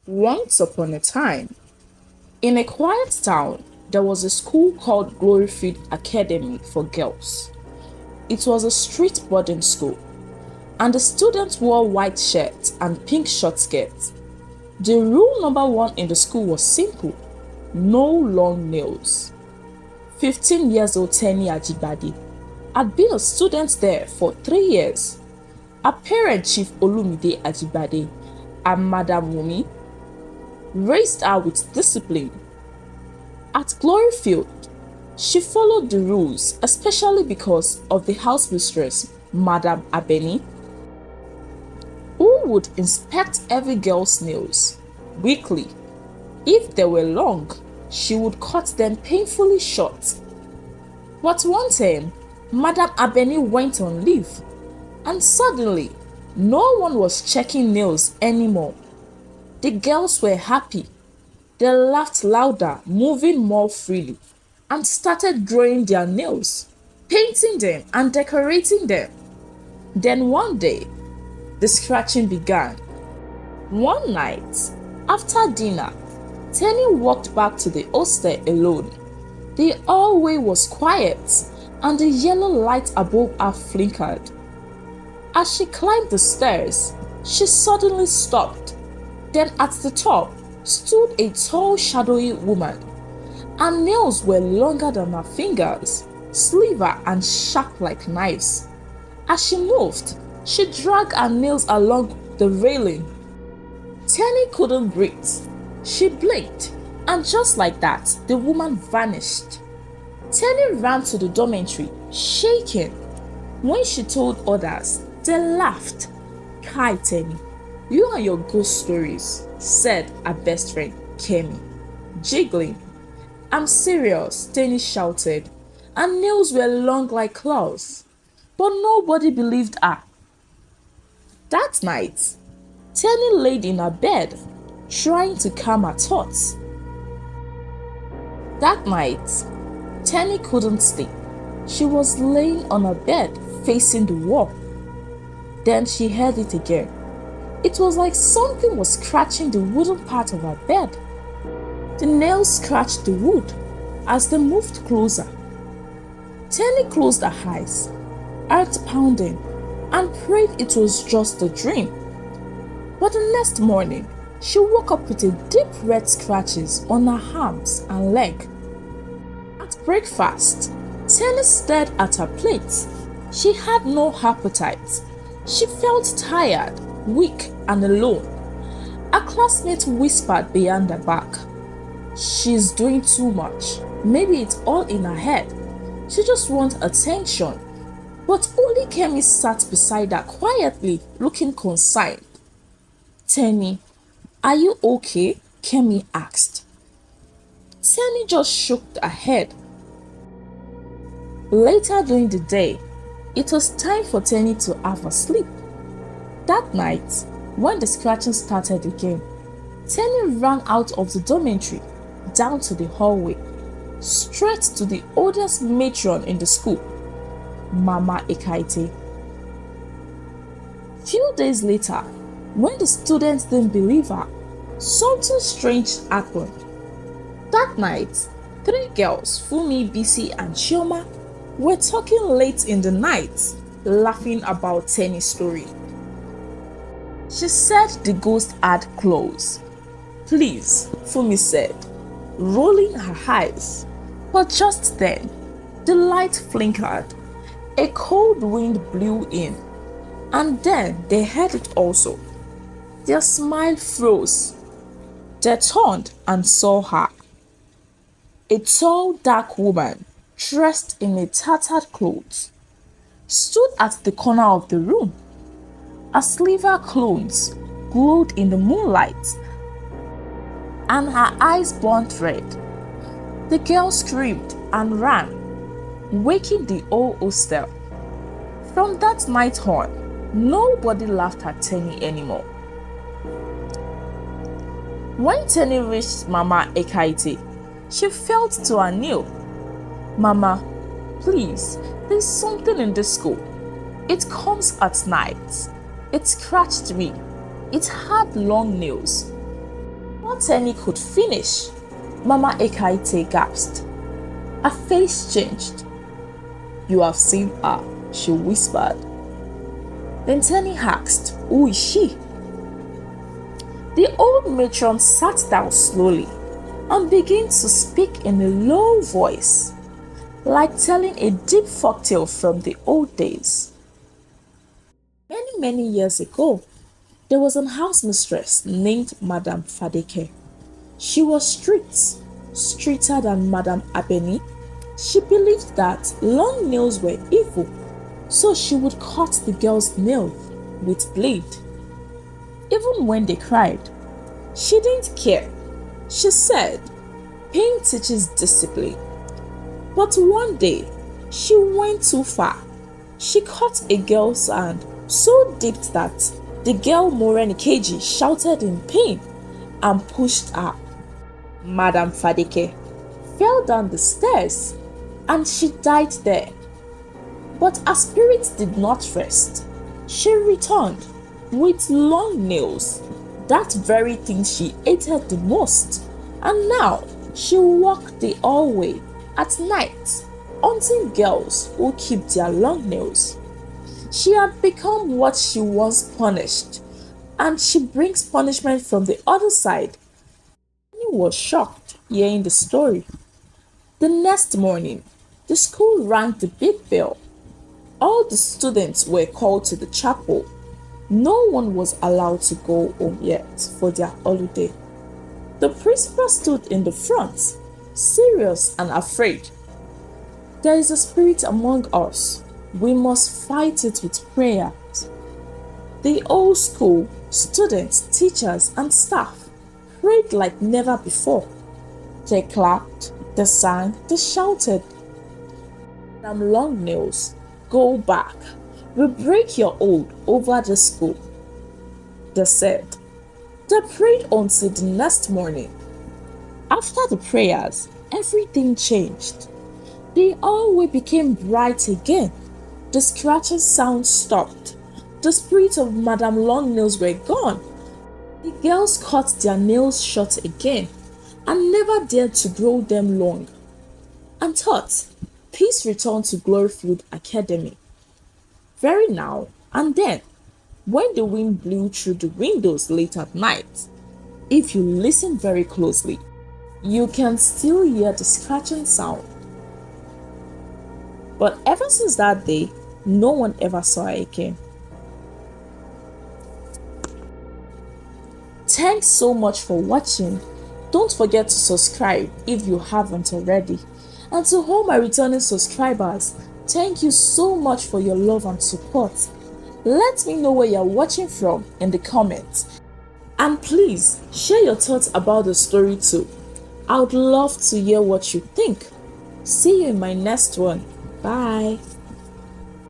Once upon a time, in a quiet town, there was a school called Gloryfield Academy for Girls. It was a street boarding school, and the students wore white shirts and pink short skirts. The rule number one in the school was simple: no long nails. 15 years old Teni Ajibade had been a student there for 3 years. Her parent, Chief Olumide Ajibade, and Madam Wumi, raised her with discipline. At Gloryfield, she followed the rules, especially because of the house mistress, Madam Abeni, who would inspect every girl's nails weekly. If they were long, she would cut them painfully short. But one time, Madam Abeni went on leave, and suddenly, no one was checking nails anymore. The girls were happy. They laughed louder, moving more freely, and started drawing their nails, painting them, and decorating them. Then one day, the scratching began. One night, after dinner, Tenny walked back to the hostel alone. The hallway was quiet, and the yellow light above her flickered. As she climbed the stairs, she suddenly stopped. Then at the top stood a tall, shadowy woman. Her nails were longer than her fingers, sliver and sharp like knives. As she moved, she dragged her nails along the railing. Tenny couldn't breathe. She blinked, and just like that, the woman vanished. Tenny ran to the dormitory, shaking. When she told others, they laughed. "Kai, Tenny, you and your ghost stories," said her best friend, Kemi, jiggling. "I'm serious," Tenny shouted. Her nails were long like claws. But nobody believed her. That night, Tenny laid in her bed, trying to calm her thoughts. That night, Tenny couldn't sleep. She was laying on her bed, facing the wall. Then she heard it again. It was like something was scratching the wooden part of her bed. The nails scratched the wood as they moved closer. Tenny closed her eyes, heart pounding, and prayed it was just a dream. But the next morning, she woke up with a deep red scratches on her arms and leg. At breakfast, Tenny stared at her plate. She had no appetite. She felt tired, weak, and alone. A classmate whispered behind her back, "She's doing too much. Maybe it's all in her head. She just wants attention." But only Kemi sat beside her quietly, looking concerned. "Tenny, are you okay?" Kemi asked. Tenny just shook her head. Later during the day, it was time for Tenny to have a sleep. That night, when the scratching started again, Tenny ran out of the dormitory, down to the hallway, straight to the oldest matron in the school, Mama Ekaite. Few days later, when the students didn't believe her, something strange happened. That night, 3 girls, Fumi, Bisi, and Chioma, were talking late in the night, laughing about Tenny's story. She said the ghost had claws. "Please," Fumi said, rolling her eyes. But just then, the light flickered. A cold wind blew in, and then they heard it also. Their smile froze. They turned and saw her. A tall, dark woman, dressed in a tattered clothes, stood at the corner of the room. Her silver clothes glowed in the moonlight, and her eyes burnt red. The girl screamed and ran, waking the whole hostel. From that night on, nobody laughed at Tenny anymore. When Tenny reached Mama Ekaite, she felt to her knee. "Mama, please, there's something in this school. It comes at night. It scratched me. It had long nails." Before Teni could finish, Mama Ekaite gasped. Her face changed. You have seen her, she whispered. Then Teni asked, who is she? The old matron sat down slowly and began to speak in a low voice, like telling a deep folktale from the old days. Many years ago, there was an house mistress named Madame Fadeke. She was strict, stricter than Madame Abeni. She believed that long nails were evil, so she would cut the girls' nails with blade. Even when they cried, she didn't care. She said, pain teaches discipline. But one day, she went too far. She cut a girl's hand so deep that the girl Morenikeji shouted in pain and pushed her. Madame Fadeke fell down the stairs and she died there. But her spirit did not rest. She returned with long nails, that very thing she hated the most, and now she walked the hallway at night, hunting girls who keep their long nails. She had become what she once punished, and she brings punishment from the other side. He was shocked hearing the story. The next morning, the school rang the big bell. All the students were called to the chapel. No one was allowed to go home yet for their holiday. The principal stood in the front, serious and afraid. There is a spirit among us. We must fight it with prayers. The whole school, students, teachers, and staff prayed like never before. They clapped, they sang, they shouted. Madam Longnails, go back. We break your hold over the school. They said. They prayed until the next morning. After the prayers, everything changed. The hallway became bright again. The scratching sound stopped. The spirit of Madame Longnails were gone. The girls cut their nails short again and never dared to grow them long. And thought, peace returned to Gloryfield Academy. Very now and then, when the wind blew through the windows late at night, if you listen very closely, you can still hear the scratching sound. But ever since that day, no one ever saw her again. Thanks so much for watching. Don't forget to subscribe if you haven't already. And to all my returning subscribers, thank you so much for your love and support. Let me know where you're watching from in the comments. And please share your thoughts about the story too. I would love to hear what you think. See you in my next one. Bye.